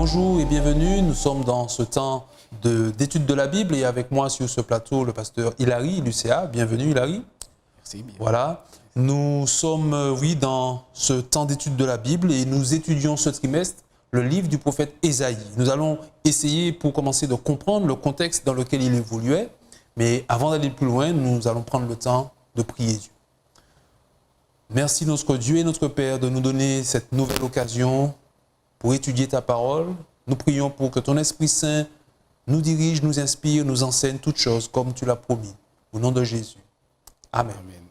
Bonjour et bienvenue. Nous sommes dans ce temps d'étude de la Bible et avec moi sur ce plateau le pasteur Hilary Lucea. Bienvenue Hilary. Merci bien. Voilà. Nous sommes, dans ce temps d'étude de la Bible et nous étudions ce trimestre le livre du prophète Ésaïe. Nous allons essayer pour commencer de comprendre le contexte dans lequel il évoluait. Mais avant d'aller plus loin, nous allons prendre le temps de prier Dieu. Merci notre Dieu et notre Père de nous donner cette nouvelle occasion pour étudier ta parole. Nous prions pour que ton Esprit Saint nous dirige, nous inspire, nous enseigne toutes choses comme tu l'as promis. Au nom de Jésus. Amen. Amen.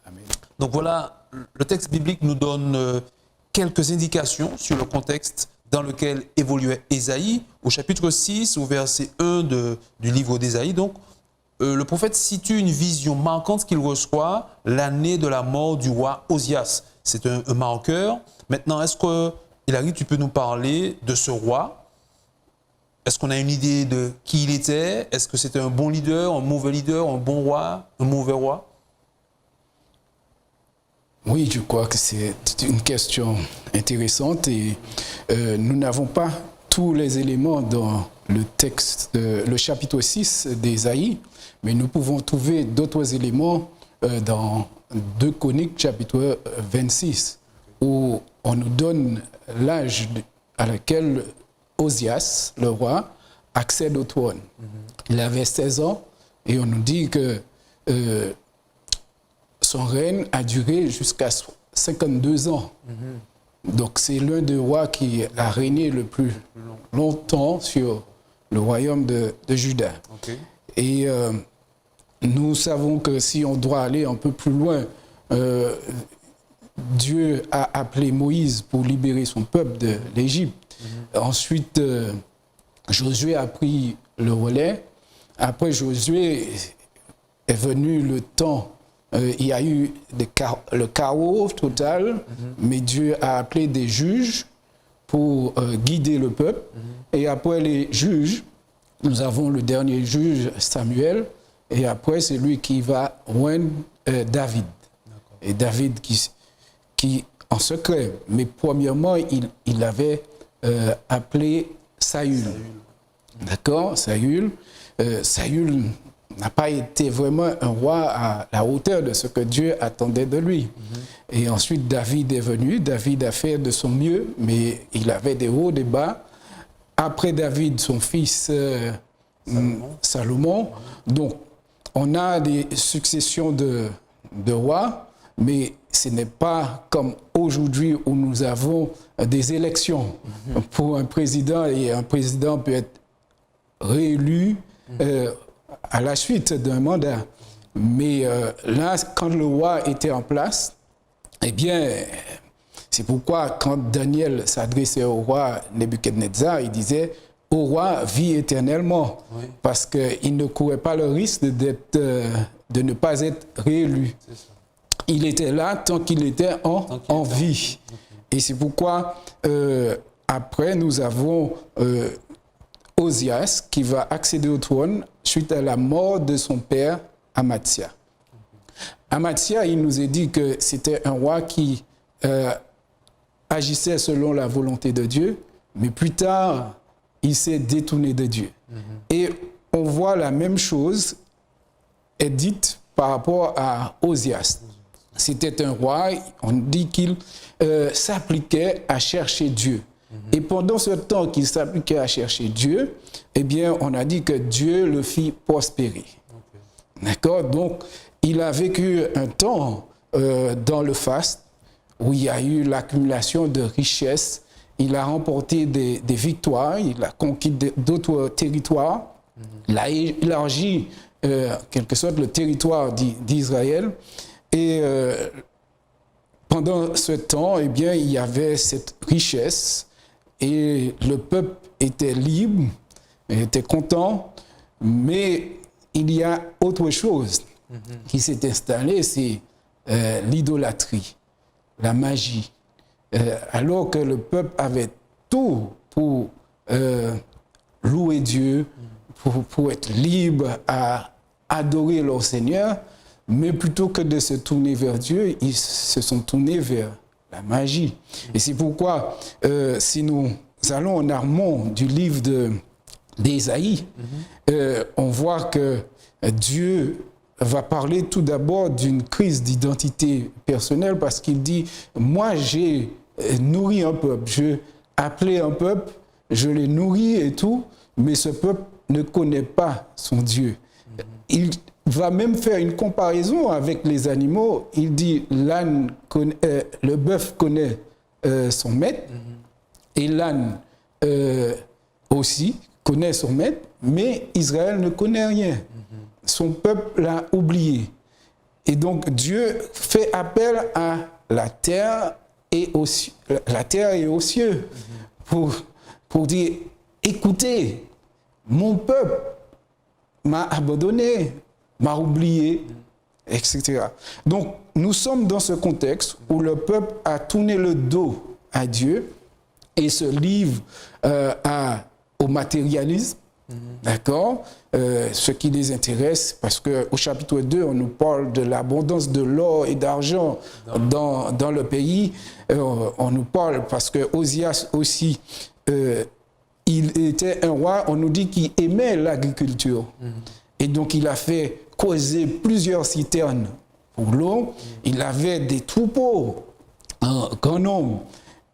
Amen. Donc voilà, le texte biblique nous donne quelques indications sur le contexte dans lequel évoluait Ésaïe. Au chapitre 6, au verset 1 du livre d'Ésaïe, donc, le prophète situe une vision marquante qu'il reçoit l'année de la mort du roi Osias. C'est un marqueur. Maintenant, est-ce que, Hilary, tu peux nous parler de ce roi? Est-ce qu'on a une idée de qui il était? Est-ce que c'était un bon leader, un mauvais leader, un bon roi, un mauvais roi? Oui, je crois que c'est une question intéressante et nous n'avons pas tous les éléments dans le texte, le chapitre 6 d'Ésaïe, mais nous pouvons trouver d'autres éléments dans 2 Chroniques, chapitre 26, où on nous donne l'âge à laquelle Osias, le roi, accède au trône. Il avait 16 ans et on nous dit que son règne a duré jusqu'à 52 ans. Donc c'est l'un des rois qui a régné le plus longtemps sur le royaume de Juda. Okay. Et nous savons que si on doit aller un peu plus loin, Dieu a appelé Moïse pour libérer son peuple de l'Égypte. Ensuite, Josué a pris le relais. Après Josué est venu le temps. Il y a eu le chaos total, mais Dieu a appelé des juges pour guider le peuple. Et après les juges, nous avons le dernier juge, Samuel, et après c'est lui qui va oindre David. Et David qui, en secret, mais premièrement, il avait appelé Saül. D'accord, Saül. Saül n'a pas été vraiment un roi à la hauteur de ce que Dieu attendait de lui. Et ensuite, David est venu. David a fait de son mieux, mais il avait des hauts, des bas. Après David, son fils Salomon. Donc, on a des successions de rois, mais ce n'est pas comme aujourd'hui où nous avons des élections pour un président et un président peut être réélu à la suite d'un mandat. Mais là, quand le roi était en place, eh bien, c'est pourquoi quand Daniel s'adressait au roi Nebuchadnezzar, il disait « Au roi, vis éternellement », parce qu'il ne courait pas le risque de ne pas être réélu. Il était là tant qu'il était en vie. Et c'est pourquoi, après, nous avons Osias qui va accéder au trône suite à la mort de son père Amathia. Amathia, il nous est dit que c'était un roi qui agissait selon la volonté de Dieu, mais plus tard, il s'est détourné de Dieu. Et on voit la même chose est dite par rapport à Osias. C'était un roi, on dit qu'il s'appliquait à chercher Dieu. Et pendant ce temps qu'il s'appliquait à chercher Dieu, eh bien, on a dit que Dieu le fit prospérer. D'accord? Donc, il a vécu un temps dans le faste où il y a eu l'accumulation de richesses. Il a remporté des victoires, il a conquis d'autres territoires. Il a élargi, en quelque sorte, le territoire d'Israël. Et pendant ce temps, eh bien, il y avait cette richesse et le peuple était libre, était content, mais il y a autre chose qui s'est installée, c'est l'idolâtrie, la magie. Alors que le peuple avait tout pour louer Dieu, pour être libre à adorer leur Seigneur, mais plutôt que de se tourner vers Dieu, ils se sont tournés vers la magie. Et c'est pourquoi, si nous allons en amont du livre d'Ésaïe, on voit que Dieu va parler tout d'abord d'une crise d'identité personnelle parce qu'il dit « Moi, j'ai nourri un peuple, j'ai appelé un peuple, je l'ai nourri et tout, mais ce peuple ne connaît pas son Dieu. » Il va même faire une comparaison avec les animaux. Il dit l'âne le bœuf connaît son maître et l'âne aussi connaît son maître, mais Israël ne connaît rien. Son peuple l'a oublié. Et donc Dieu fait appel à la terre et aux cieux pour dire écoutez, mon peuple m'a abandonné, m'a oublié, etc. Donc, nous sommes dans ce contexte où le peuple a tourné le dos à Dieu et se livre au matérialisme, d'accord, ce qui les intéresse, parce qu'au chapitre 2, on nous parle de l'abondance de l'or et d'argent dans le pays. On nous parle, parce que Osias aussi, il était un roi, on nous dit qu'il aimait l'agriculture. Et donc, il a fait causer plusieurs citernes pour l'eau. Il avait des troupeaux en grand nombre.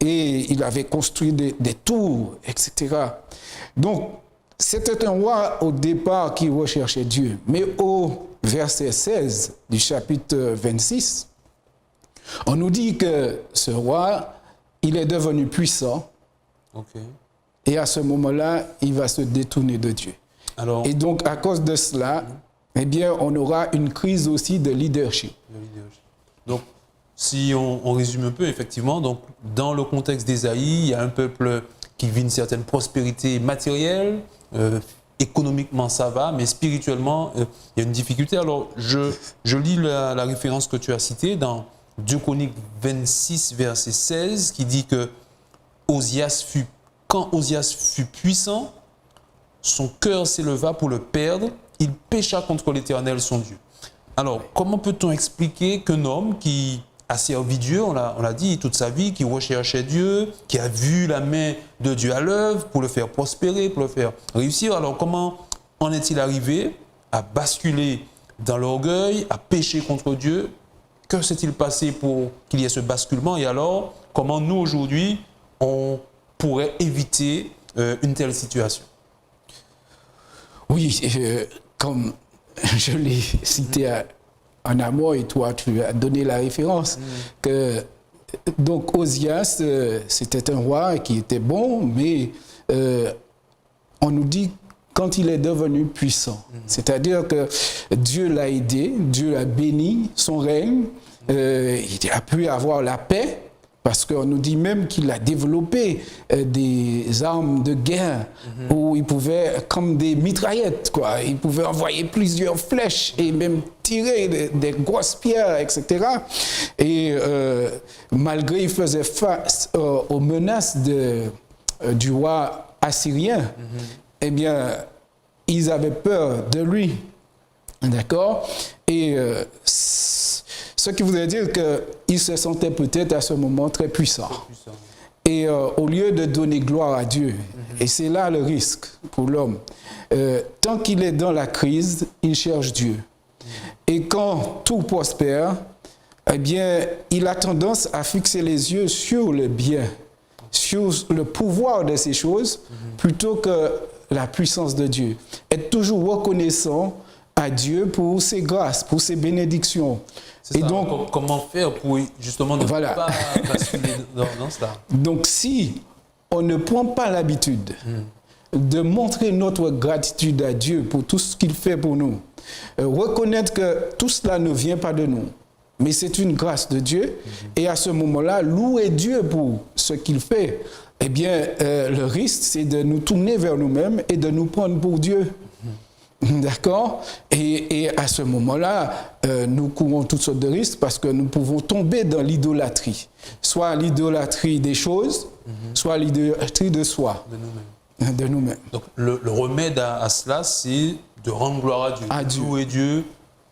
Et il avait construit des tours, etc. Donc, c'était un roi au départ qui recherchait Dieu. Mais au verset 16 du chapitre 26, on nous dit que ce roi, il est devenu puissant. Okay. Et à ce moment-là, il va se détourner de Dieu. Alors, et donc, à cause de cela, eh bien, on aura une crise aussi de leadership. Donc, si on résume un peu, effectivement, donc, dans le contexte d'Ésaïe, il y a un peuple qui vit une certaine prospérité matérielle, économiquement ça va, mais spirituellement, il y a une difficulté. Alors, je lis la référence que tu as citée dans 2 Chroniques 26, verset 16, qui dit que quand Osias fut puissant, son cœur s'éleva pour le perdre, il pécha contre l'Éternel son Dieu. Alors, comment peut-on expliquer qu'un homme qui a servi Dieu, on l'a dit, toute sa vie, qui recherchait Dieu, qui a vu la main de Dieu à l'œuvre pour le faire prospérer, pour le faire réussir, alors comment en est-il arrivé à basculer dans l'orgueil, à pécher contre Dieu? Que s'est-il passé pour qu'il y ait ce basculement? Et alors, comment nous, aujourd'hui, on pourrait éviter une telle situation? Oui, comme je l'ai cité en amont et toi tu as donné la référence, que donc Osias, c'était un roi qui était bon, mais on nous dit quand il est devenu puissant, c'est-à-dire que Dieu l'a aidé, Dieu l'a béni, son règne, il a pu avoir la paix. Parce qu'on nous dit même qu'il a développé des armes de guerre où il pouvait, comme des mitraillettes, quoi, il pouvait envoyer plusieurs flèches et même tirer des grosses pierres, etc. Et malgré qu'il faisait face aux menaces du roi assyrien, eh bien, ils avaient peur de lui. D'accord? Et ce qui voudrait dire qu'il se sentait peut-être à ce moment très puissant. Et au lieu de donner gloire à Dieu, et c'est là le risque pour l'homme, tant qu'il est dans la crise, il cherche Dieu. Et quand tout prospère, eh bien, il a tendance à fixer les yeux sur le bien, sur le pouvoir de ces choses, plutôt que la puissance de Dieu. Être toujours reconnaissant à Dieu pour ses grâces, pour ses bénédictions. Et ça, donc, comment faire pour justement ne pas basculer dans cela? Donc, si on ne prend pas l'habitude de montrer notre gratitude à Dieu pour tout ce qu'il fait pour nous, reconnaître que tout cela ne vient pas de nous, mais c'est une grâce de Dieu, et à ce moment-là, louer Dieu pour ce qu'il fait, eh bien, le risque, c'est de nous tourner vers nous-mêmes et de nous prendre pour Dieu. D'accord? Et à ce moment-là, nous courons toutes sortes de risques parce que nous pouvons tomber dans l'idolâtrie. Soit l'idolâtrie des choses, soit l'idolâtrie de soi. De nous-mêmes. Donc le remède à cela, c'est de rendre gloire à Dieu. Louer Dieu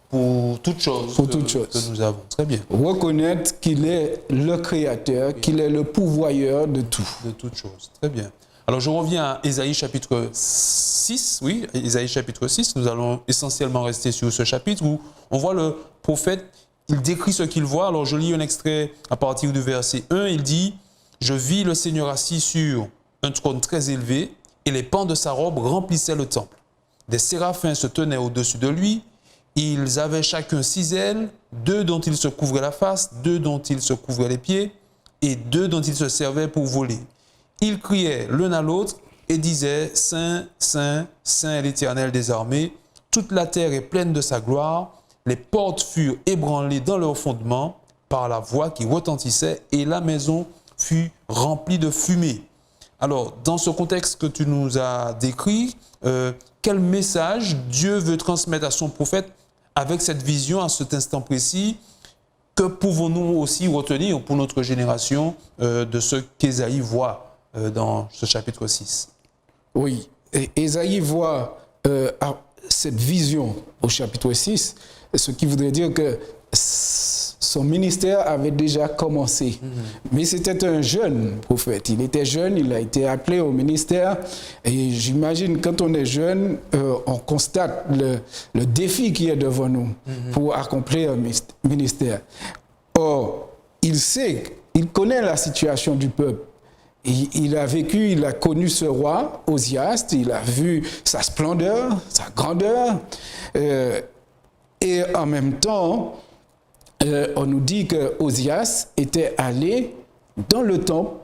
pour toutes choses que nous avons. Très bien. Reconnaître qu'il est le Créateur, qu'il est le pourvoyeur de tout. De toutes choses. Très bien. Alors je reviens à Ésaïe chapitre 6, oui, Ésaïe chapitre 6, nous allons essentiellement rester sur ce chapitre où on voit le prophète, il décrit ce qu'il voit. Alors je lis un extrait à partir du verset 1, il dit « Je vis le Seigneur assis sur un trône très élevé et les pans de sa robe remplissaient le temple. Des séraphins se tenaient au-dessus de lui, ils avaient chacun 6 ailes, 2 dont ils se couvraient la face, 2 dont ils se couvraient les pieds et 2 dont ils se servaient pour voler. Ils criaient l'un à l'autre et disaient « Saint, Saint, Saint est l'Éternel des armées, toute la terre est pleine de sa gloire. Les portes furent ébranlées dans leurs fondements par la voix qui retentissait et la maison fut remplie de fumée. » Alors, dans ce contexte que tu nous as décrit, quel message Dieu veut transmettre à son prophète avec cette vision à cet instant précis? Que pouvons-nous aussi retenir pour notre génération de ce qu'Ésaïe voit dans ce chapitre 6? Oui, Ésaïe voit cette vision au chapitre 6, ce qui voudrait dire que son ministère avait déjà commencé. Mais c'était un jeune prophète. Il était jeune, il a été appelé au ministère. Et j'imagine, quand on est jeune, on constate le défi qui est devant nous pour accomplir un ministère. Or, il connaît la situation du peuple. Il a vécu, il a connu ce roi, Osias, il a vu sa splendeur, sa grandeur. Et en même temps, on nous dit que Osias était allé dans le temple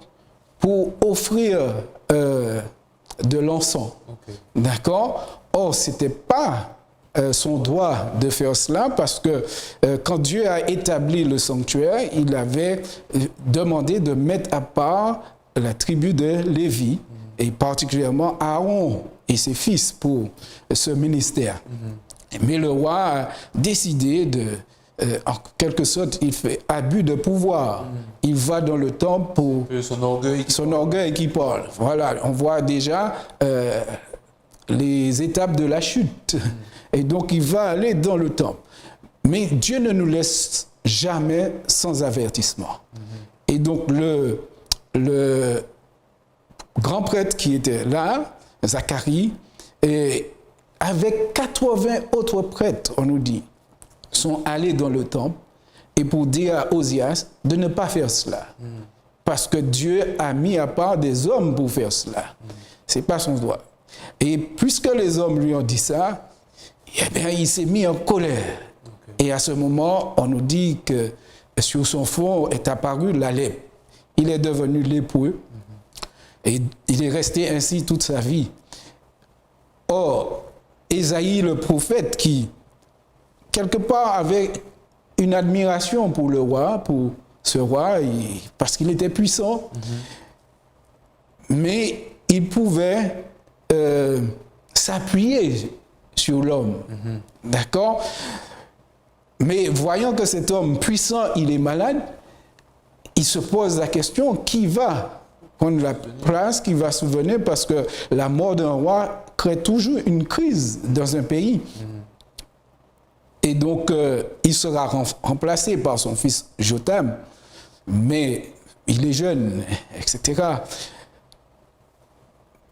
pour offrir de l'encens. Okay. D'accord? Or, ce n'était pas son droit de faire cela parce que quand Dieu a établi le sanctuaire, il avait demandé de mettre à part la tribu de Lévi et particulièrement Aaron et ses fils pour ce ministère. Mais le roi a décidé en quelque sorte, il fait abus de pouvoir. Il va dans le temple pour son orgueil qui parle. Voilà, on voit déjà les étapes de la chute. Et donc, il va aller dans le temple. Mais Dieu ne nous laisse jamais sans avertissement. Et donc, le grand prêtre qui était là, Zacharie, et avec 80 autres prêtres, on nous dit, sont allés dans le temple et pour dire à Osias de ne pas faire cela. Parce que Dieu a mis à part des hommes pour faire cela. Ce n'est pas son droit. Et puisque les hommes lui ont dit ça, eh bien, il s'est mis en colère. Okay. Et à ce moment, on nous dit que sur son front est apparue la lèpre. Il est devenu lépreux et il est resté ainsi toute sa vie. Or, Ésaïe, le prophète, qui, quelque part, avait une admiration pour le roi, pour ce roi, parce qu'il était puissant, mais il pouvait s'appuyer sur l'homme. D'accord? Mais voyant que cet homme puissant, il est malade, il se pose la question, qui va prendre la place, qui va souvenir, parce que la mort d'un roi crée toujours une crise dans un pays. Et donc, il sera remplacé par son fils Jotam, mais il est jeune, etc.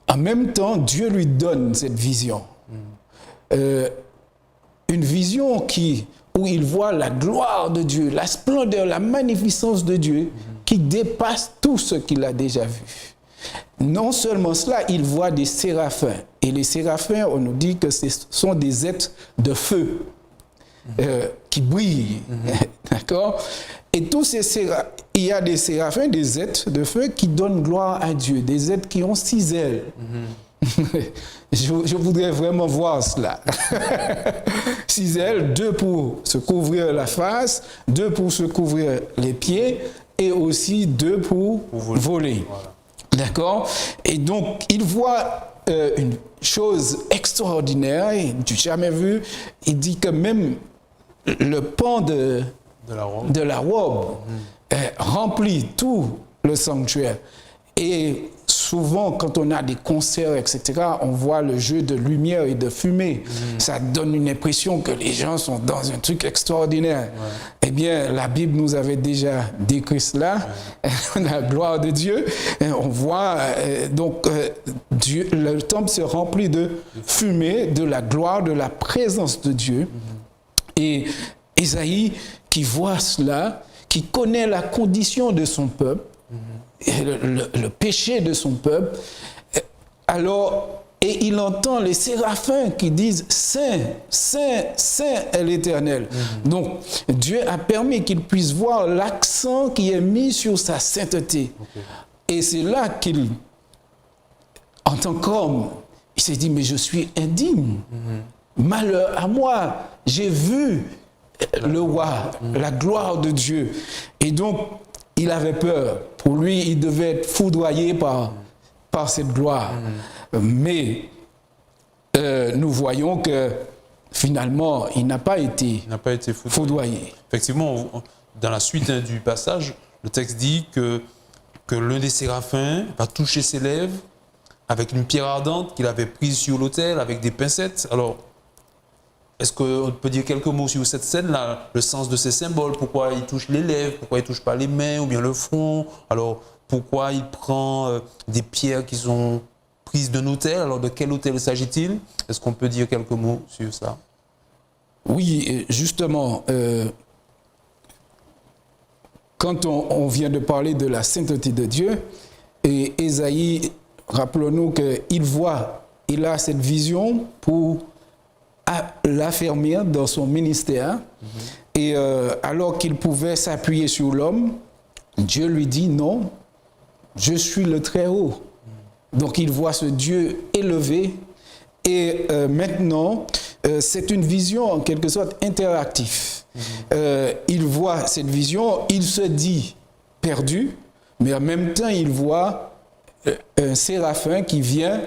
En même temps, Dieu lui donne cette vision. Une vision où il voit la gloire de Dieu, la splendeur, la magnificence de Dieu, qui dépasse tout ce qu'il a déjà vu. Non seulement cela, il voit des séraphins. Et les séraphins, on nous dit que ce sont des êtres de feu qui brillent. D'accord? Et tous ces séraphins, il y a des séraphins, des êtres de feu qui donnent gloire à Dieu, des êtres qui ont 6 ailes. Je voudrais vraiment voir cela. 6 ailes, 2 pour se couvrir la face, 2 pour se couvrir les pieds et aussi 2 pour voler. Voilà. D'accord? Et donc, il voit une chose extraordinaire, du jamais vu. Il dit que même le pan de la robe remplit tout le sanctuaire. Et souvent, quand on a des concerts, etc., on voit le jeu de lumière et de fumée. Ça donne une impression que les gens sont dans un truc extraordinaire. Eh bien, la Bible nous avait déjà décrit cela. La gloire de Dieu. On voit, Dieu, le temple se remplit de fumée, de la gloire, de la présence de Dieu. Et Ésaïe, qui voit cela, qui connaît la condition de son peuple, le péché de son peuple, alors, et il entend les séraphins qui disent « Saint, Saint, Saint est l'Éternel ». Donc, Dieu a permis qu'il puisse voir l'accent qui est mis sur sa sainteté. Et c'est là qu'il, en tant qu'homme, il s'est dit « Mais je suis indigne. Malheur à moi, j'ai vu le roi, la gloire de Dieu. » Et donc, il avait peur. Pour lui, il devait être foudroyé par cette gloire. Mais nous voyons que finalement, il n'a pas été foudroyé. Effectivement, dans la suite du passage, le texte dit que l'un des séraphins va toucher ses lèvres avec une pierre ardente qu'il avait prise sur l'autel avec des pincettes. Alors, est-ce qu'on peut dire quelques mots sur cette scène-là, le sens de ces symboles, pourquoi il touche les lèvres, pourquoi il ne touche pas les mains ou bien le front, alors pourquoi il prend des pierres qui sont prises d'un autel, alors de quel autel s'agit-il? Est-ce qu'on peut dire quelques mots sur ça? Oui, justement, quand on vient de parler de la sainteté de Dieu, et Ésaïe, rappelons-nous qu'il a cette vision pour l'affermir dans son ministère. Et alors qu'il pouvait s'appuyer sur l'homme, Dieu lui dit non, je suis le Très-Haut. Donc il voit ce Dieu élevé. Et maintenant, c'est une vision en quelque sorte interactive. Il voit cette vision, il se dit perdu, mais en même temps il voit un séraphin qui vient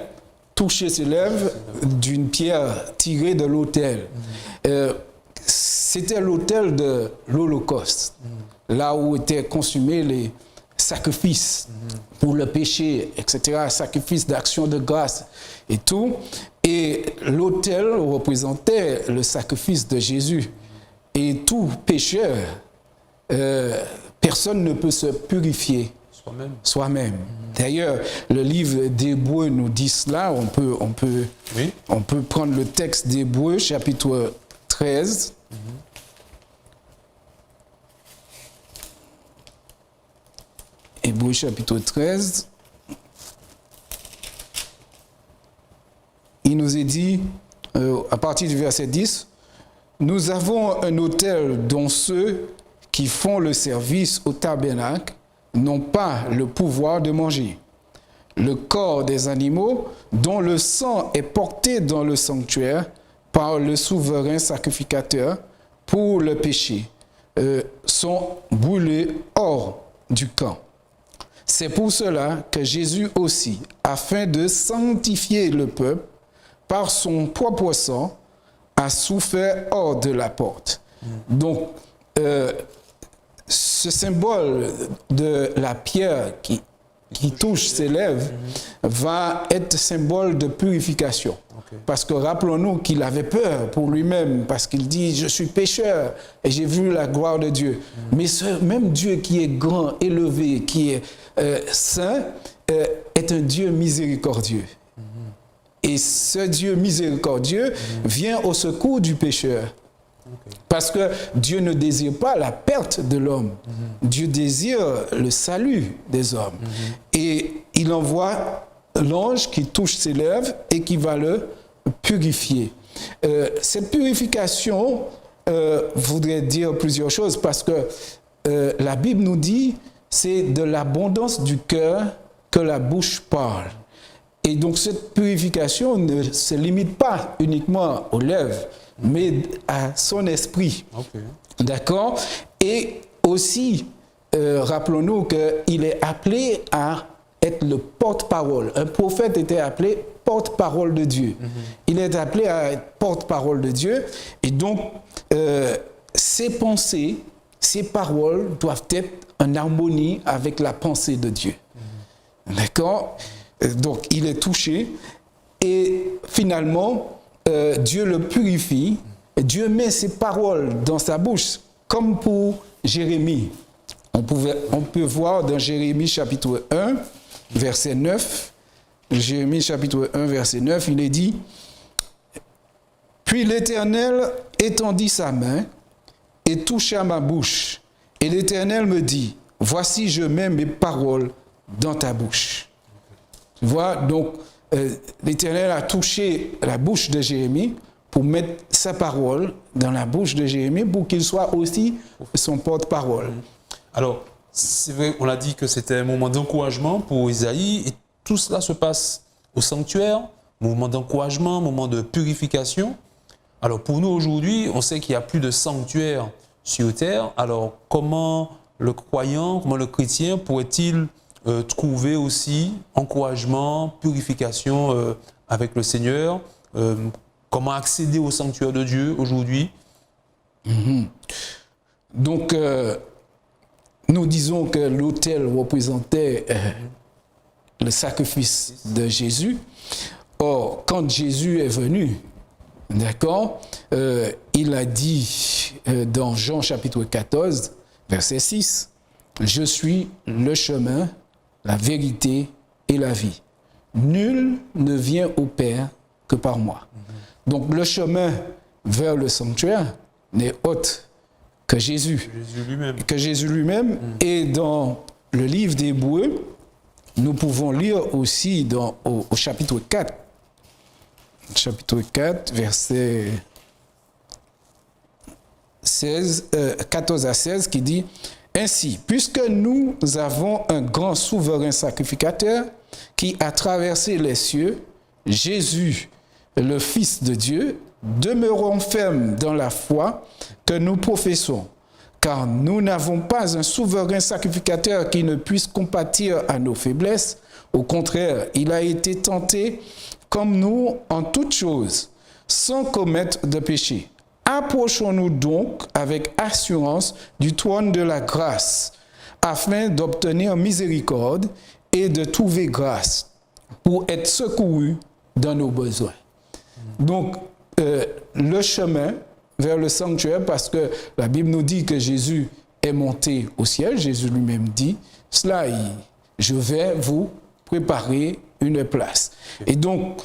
toucher ses lèvres d'une pierre tirée de l'autel. C'était l'autel de l'Holocauste, là où étaient consumés les sacrifices pour le péché, etc., sacrifices d'action de grâce et tout. Et l'autel représentait le sacrifice de Jésus. Et tout pécheur, personne ne peut se purifier soi-même. D'ailleurs, le livre d'Hébreux nous dit cela. On peut prendre le texte d'Hébreux, chapitre 13. Hébreux, chapitre 13. Il nous est dit, à partir du verset 10, « Nous avons un autel dont ceux qui font le service au tabernacle n'ont pas le pouvoir de manger. Le corps des animaux dont le sang est porté dans le sanctuaire par le souverain sacrificateur pour le péché sont brûlés hors du camp. C'est pour cela que Jésus aussi, afin de sanctifier le peuple par son propre sang, a souffert hors de la porte. » Donc, ce symbole de la pierre qui touche ses lèvres va être symbole de purification. Parce que rappelons-nous qu'il avait peur pour lui-même, parce qu'il dit « Je suis pécheur et j'ai vu la gloire de Dieu ». Mais ce même Dieu qui est grand, élevé, qui est saint, est un Dieu miséricordieux. Et ce Dieu miséricordieux vient au secours du pécheur. Parce que Dieu ne désire pas la perte de l'homme. Dieu désire le salut des hommes. Et il envoie l'ange qui touche ses lèvres et qui va le purifier. Cette purification voudrait dire plusieurs choses parce que la Bible nous dit c'est de l'abondance du cœur que la bouche parle. Et donc cette purification ne se limite pas uniquement aux lèvres, mais à son esprit. D'accord? Et aussi, rappelons-nous qu'il est appelé à être le porte-parole. Un prophète était appelé porte-parole de Dieu. Il est appelé à être porte-parole de Dieu. Et donc, ses pensées, ses paroles doivent être en harmonie avec la pensée de Dieu. D'accord? Donc, il est touché et finalement, Dieu le purifie. Dieu met ses paroles dans sa bouche, comme pour Jérémie. On peut voir dans Jérémie chapitre 1, verset 9, Jérémie chapitre 1, verset 9, il est dit « Puis l'Éternel étendit sa main et toucha ma bouche. Et l'Éternel me dit, voici je mets mes paroles dans ta bouche. » Tu vois, donc l'Éternel a touché la bouche de Jérémie pour mettre sa parole dans la bouche de Jérémie pour qu'il soit aussi son porte-parole. Alors, c'est vrai, on a dit que c'était un moment d'encouragement pour Isaïe et tout cela se passe au sanctuaire, moment d'encouragement, moment de purification. Alors, pour nous aujourd'hui, on sait qu'il n'y a plus de sanctuaire sur terre. Alors, comment le croyant, comment le chrétien pourrait-il trouver aussi encouragement, purification avec le Seigneur? Comment accéder au sanctuaire de Dieu aujourd'hui? Donc, nous disons que l'autel représentait le sacrifice de Jésus. Or, quand Jésus est venu, d'accord, il a dit dans Jean chapitre 14, verset 6, « Je suis le chemin, la vérité et la vie. Nul ne vient au Père que par moi. » Donc, le chemin vers le sanctuaire n'est autre que Jésus lui-même. Et dans le livre d'Hébreux, nous pouvons lire aussi au chapitre 4, verset 14 à 16, qui dit « Ainsi, puisque nous avons un grand souverain sacrificateur qui a traversé les cieux, Jésus, le Fils de Dieu, demeurons fermes dans la foi que nous professons, car nous n'avons pas un souverain sacrificateur qui ne puisse compatir à nos faiblesses. Au contraire, il a été tenté comme nous en toutes choses, sans commettre de péché. Approchons-nous donc avec assurance du trône de la grâce, afin d'obtenir miséricorde et de trouver grâce pour être secourus dans nos besoins. » Donc, le chemin vers le sanctuaire, parce que la Bible nous dit que Jésus est monté au ciel, Jésus lui-même dit, cela, je vais vous préparer une place. Et donc,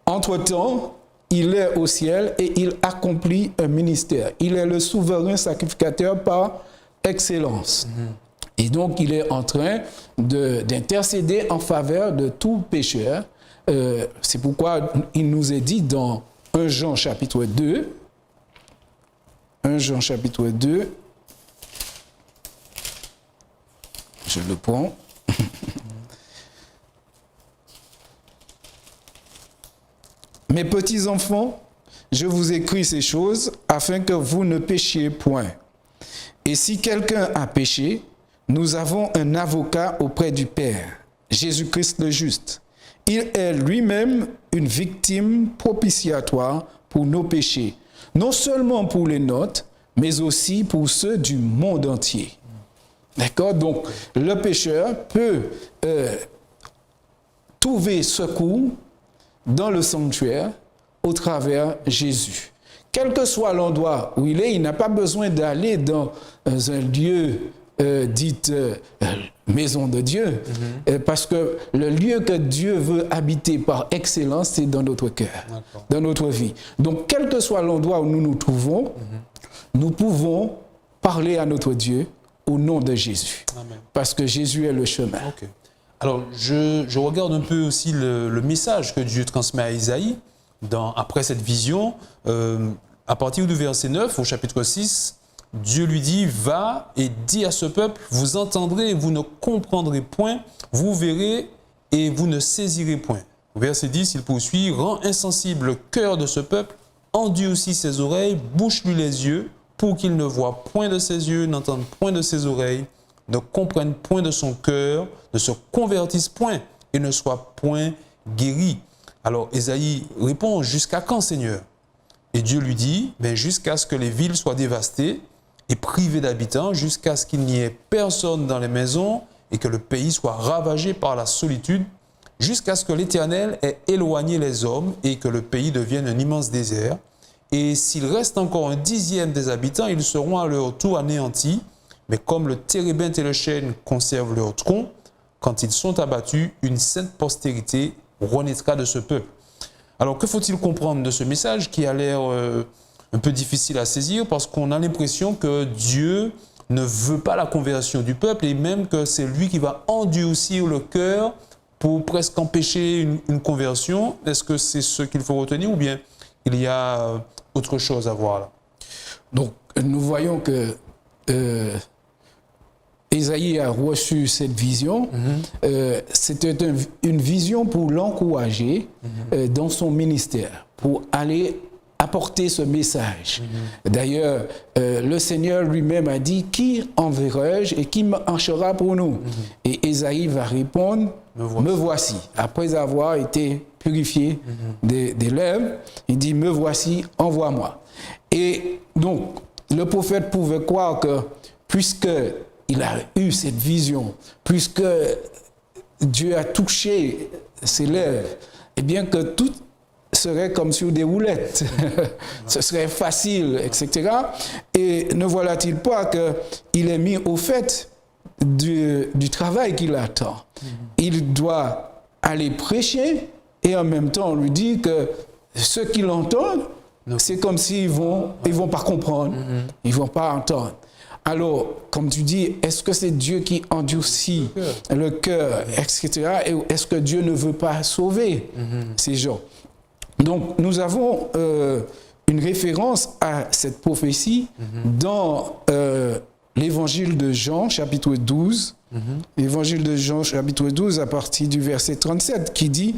entre-temps, il est au ciel et il accomplit un ministère. Il est le souverain sacrificateur par excellence. Et donc, il est en train d'intercéder en faveur de tout pécheur. C'est pourquoi il nous est dit dans 1 Jean chapitre 2, je le prends. Mes petits enfants, je vous écris ces choses afin que vous ne péchiez point. Et si quelqu'un a péché, nous avons un avocat auprès du Père, Jésus-Christ le juste. Il est lui-même une victime propitiatoire pour nos péchés, non seulement pour les nôtres, mais aussi pour ceux du monde entier. D'accord? Donc, le pécheur peut trouver secours dans le sanctuaire au travers Jésus. Quel que soit l'endroit où il n'a pas besoin d'aller dans un lieu dit maison de Dieu, parce que le lieu que Dieu veut habiter par excellence, c'est dans notre cœur, dans notre vie. Donc, quel que soit l'endroit où nous nous trouvons, nous pouvons parler à notre Dieu au nom de Jésus. Amen. Parce que Jésus est le chemin. Okay. Alors, je regarde un peu aussi le message que Dieu transmet à Isaïe après cette vision. À partir du verset 9, au chapitre 6, Dieu lui dit, va et dis à ce peuple, vous entendrez et vous ne comprendrez point, vous verrez et vous ne saisirez point. Au verset 10, il poursuit, rends insensible le cœur de ce peuple, endurcis ses oreilles, bouche-lui les yeux, pour qu'il ne voie point de ses yeux, n'entende point de ses oreilles, ne comprenne point de son cœur, ne se convertisse point et ne soit point guéri. Alors Ésaïe répond, jusqu'à quand, Seigneur? Et Dieu lui dit, jusqu'à ce que les villes soient dévastées et privées d'habitants, jusqu'à ce qu'il n'y ait personne dans les maisons et que le pays soit ravagé par la solitude, jusqu'à ce que l'Éternel ait éloigné les hommes et que le pays devienne un immense désert. Et s'il reste encore un dixième des habitants, ils seront à leur tour anéantis. Mais comme le térébinthe et le chêne conservent leur tronc, quand ils sont abattus, une sainte postérité renaîtra de ce peuple. Alors, que faut-il comprendre de ce message qui a l'air un peu difficile à saisir parce qu'on a l'impression que Dieu ne veut pas la conversion du peuple et même que c'est lui qui va endurcir le cœur pour presque empêcher une conversion. Est-ce que c'est ce qu'il faut retenir ou bien il y a autre chose à voir là? Donc, nous voyons que Ésaïe a reçu cette vision. C'était une vision pour l'encourager dans son ministère, pour aller apporter ce message. D'ailleurs, le Seigneur lui-même a dit « Qui enverrai-je et qui marchera pour nous ?» Et Ésaïe va répondre « Me voici ». Après avoir été purifié des lèvres, il dit « Me voici, envoie-moi ». Et donc, le prophète pouvait croire que puisqu'il a eu cette vision, puisque Dieu a touché ses lèvres, eh bien que tout serait comme sur des roulettes. Ce serait facile, etc. Et ne voilà-t-il pas qu'il est mis au fait du travail qu'il attend. Il doit aller prêcher et en même temps on lui dit que ceux qui l'entendent, c'est comme s'ils ils vont pas comprendre, ils vont pas entendre. Alors, comme tu dis, est-ce que c'est Dieu qui endurcit le cœur, etc. Et est-ce que Dieu ne veut pas sauver ces gens? Donc, nous avons une référence à cette prophétie dans l'évangile de Jean, chapitre 12. L'évangile de Jean, chapitre 12, à partir du verset 37, qui dit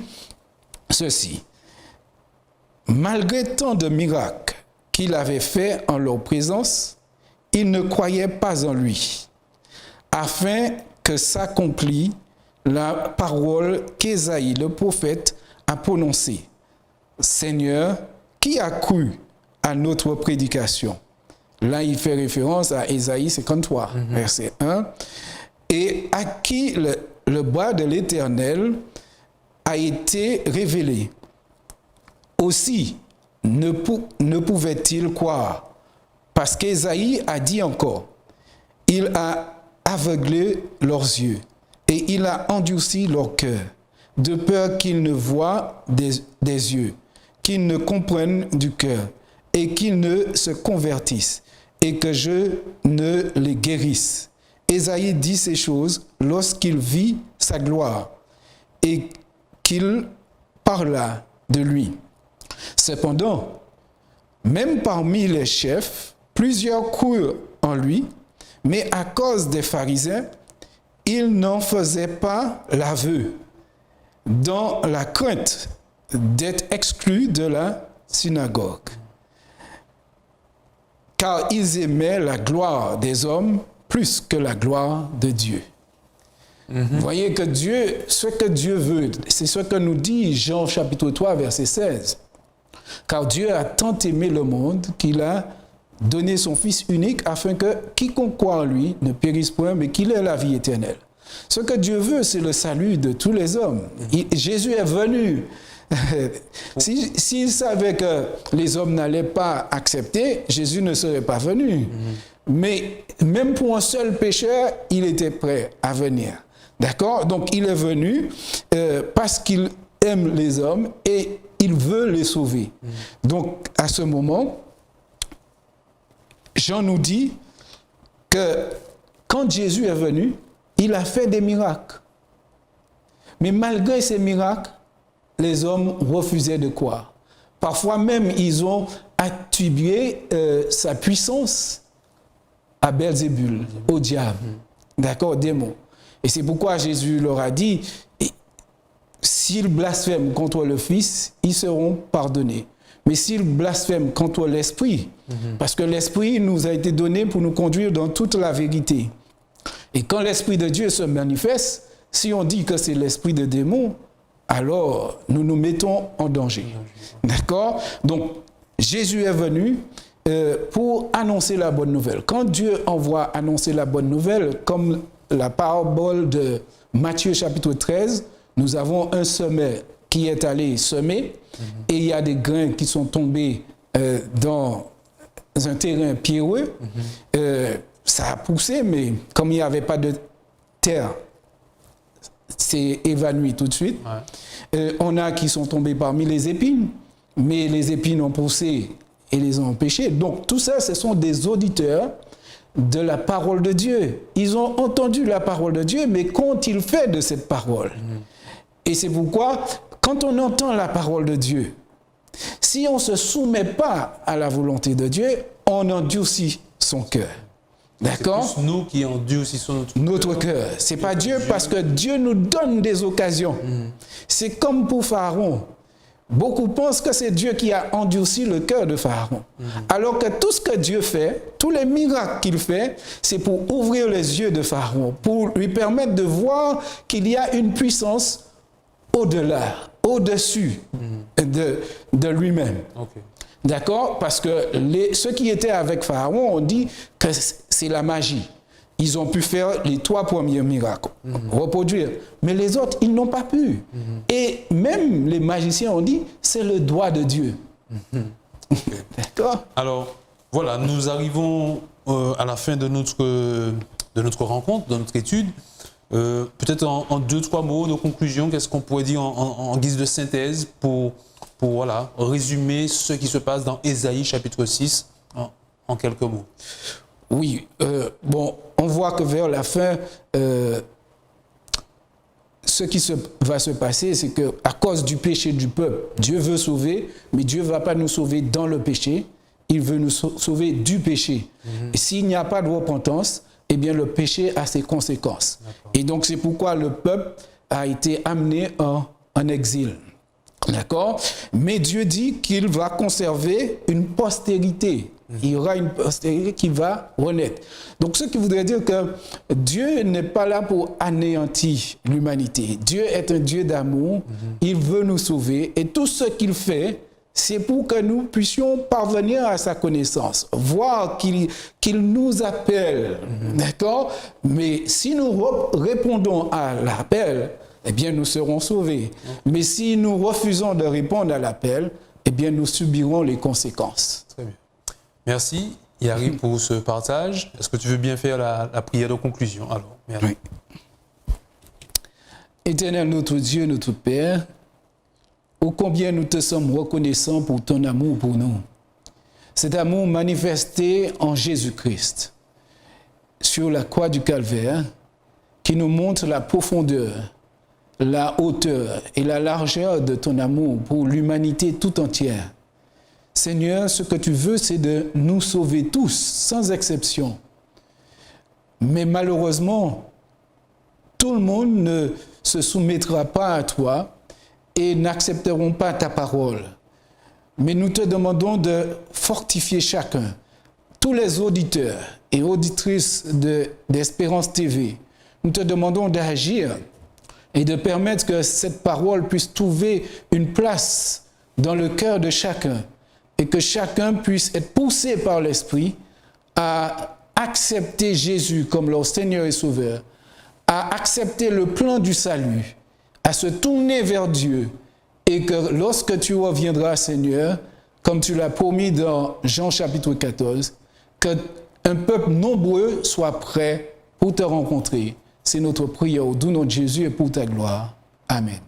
ceci. « Malgré tant de miracles qu'il avait fait en leur présence, ils ne croyaient pas en lui, afin que s'accomplisse la parole qu'Ésaïe, le prophète, a prononcée. Seigneur, qui a cru à notre prédication? » Là, il fait référence à Ésaïe 53, verset 1. Et à qui le bras de l'Éternel a été révélé. Aussi, ne pouvait-il croire? Parce qu'Ésaïe a dit encore, il a aveuglé leurs yeux et il a endurci leur cœur, de peur qu'ils ne voient des yeux, qu'ils ne comprennent du cœur et qu'ils ne se convertissent et que je ne les guérisse. Ésaïe dit ces choses lorsqu'il vit sa gloire et qu'il parla de lui. Cependant, même parmi les chefs, plusieurs crurent en lui, mais à cause des pharisiens, ils n'en faisaient pas l'aveu, dans la crainte d'être exclus de la synagogue. Car ils aimaient la gloire des hommes plus que la gloire de Dieu. Vous voyez que Dieu, ce que Dieu veut, c'est ce que nous dit Jean chapitre 3, verset 16. Car Dieu a tant aimé le monde qu'il a donné son Fils unique afin que quiconque croit en lui ne périsse point, mais qu'il ait la vie éternelle. Ce que Dieu veut, c'est le salut de tous les hommes. Jésus est venu. S'il savait que les hommes n'allaient pas accepter, Jésus ne serait pas venu. Mais même pour un seul pécheur, il était prêt à venir. D'accord? Donc il est venu parce qu'il aime les hommes et il veut les sauver. Donc à ce moment, Jean nous dit que quand Jésus est venu, il a fait des miracles. Mais malgré ces miracles, les hommes refusaient de croire. Parfois même, ils ont attribué sa puissance à Belzébul, au diable. D'accord, démon. Et c'est pourquoi Jésus leur a dit, s'ils blasphèment contre le Fils, ils seront pardonnés. Mais s'ils blasphèment contre l'Esprit, parce que l'Esprit nous a été donné pour nous conduire dans toute la vérité. Et quand l'Esprit de Dieu se manifeste, si on dit que c'est l'esprit de démon, alors nous nous mettons en danger. D'accord? Donc, Jésus est venu pour annoncer la bonne nouvelle. Quand Dieu envoie annoncer la bonne nouvelle, comme la parabole de Matthieu chapitre 13, nous avons un semeur qui est allé semer et il y a des grains qui sont tombés dans un terrain pierreux. Ça a poussé, mais comme il n'y avait pas de terre, c'est évanoui tout de suite. On a qui sont tombés parmi les épines, mais les épines ont poussé et les ont empêchés. Donc tout ça, ce sont des auditeurs de la parole de Dieu. Ils ont entendu la parole de Dieu, mais qu'ont-ils fait de cette parole? Et c'est pourquoi, quand on entend la parole de Dieu, si on ne se soumet pas à la volonté de Dieu, on endurcit son cœur. D'accord? C'est plus nous qui endurcissons notre cœur. C'est pas Dieu, parce que Dieu nous donne des occasions. C'est comme pour Pharaon. Beaucoup pensent que c'est Dieu qui a endurci le cœur de Pharaon. Alors que tout ce que Dieu fait, tous les miracles qu'il fait, c'est pour ouvrir les yeux de Pharaon, pour lui permettre de voir qu'il y a une puissance au-delà, au-dessus de lui-même. Okay. D'accord? Parce que ceux qui étaient avec Pharaon ont dit que c'est la magie. Ils ont pu faire les 3 premiers miracles, reproduire. Mais les autres, ils n'ont pas pu. Et même les magiciens ont dit, c'est le doigt de Dieu. D'accord? Alors, voilà, nous arrivons à la fin de notre rencontre, de notre étude. Peut-être en 2-3 mots, nos conclusions, qu'est-ce qu'on pourrait dire en guise de synthèse pour voilà, résumer ce qui se passe dans Ésaïe chapitre 6 en quelques mots. Oui, bon, on voit que vers la fin, ce qui va se passer, c'est qu'à cause du péché du peuple, Dieu veut sauver, mais Dieu ne va pas nous sauver dans le péché, il veut nous sauver du péché. Et s'il n'y a pas de repentance, eh bien le péché a ses conséquences. Et donc c'est pourquoi le peuple a été amené en exil. D'accord? Mais Dieu dit qu'il va conserver une postérité. Il y aura une postérité qui va renaître. Donc, ce qui voudrait dire que Dieu n'est pas là pour anéantir l'humanité. Dieu est un Dieu d'amour. Il veut nous sauver. Et tout ce qu'il fait, c'est pour que nous puissions parvenir à sa connaissance. Voir qu'il nous appelle. D'accord? Mais si nous répondons à l'appel, eh bien, nous serons sauvés. Mais si nous refusons de répondre à l'appel, eh bien, nous subirons les conséquences. Très bien. Merci, Yari, pour ce partage. Est-ce que tu veux bien faire la prière de conclusion? Alors, merci. Oui. Éternel notre Dieu, notre Père, ô combien nous te sommes reconnaissants pour ton amour pour nous. Cet amour manifesté en Jésus-Christ, sur la croix du Calvaire, qui nous montre la profondeur, la hauteur et la largeur de ton amour pour l'humanité tout entière. Seigneur, ce que tu veux, c'est de nous sauver tous, sans exception. Mais malheureusement, tout le monde ne se soumettra pas à toi et n'accepteront pas ta parole. Mais nous te demandons de fortifier chacun, tous les auditeurs et auditrices d'Espérance TV. Nous te demandons d'agir et de permettre que cette parole puisse trouver une place dans le cœur de chacun et que chacun puisse être poussé par l'Esprit à accepter Jésus comme leur Seigneur et Sauveur, à accepter le plan du salut, à se tourner vers Dieu et que lorsque tu reviendras, Seigneur, comme tu l'as promis dans Jean chapitre 14, qu'un peuple nombreux soit prêt pour te rencontrer. C'est notre prière au nom de Jésus et pour ta gloire. Amen.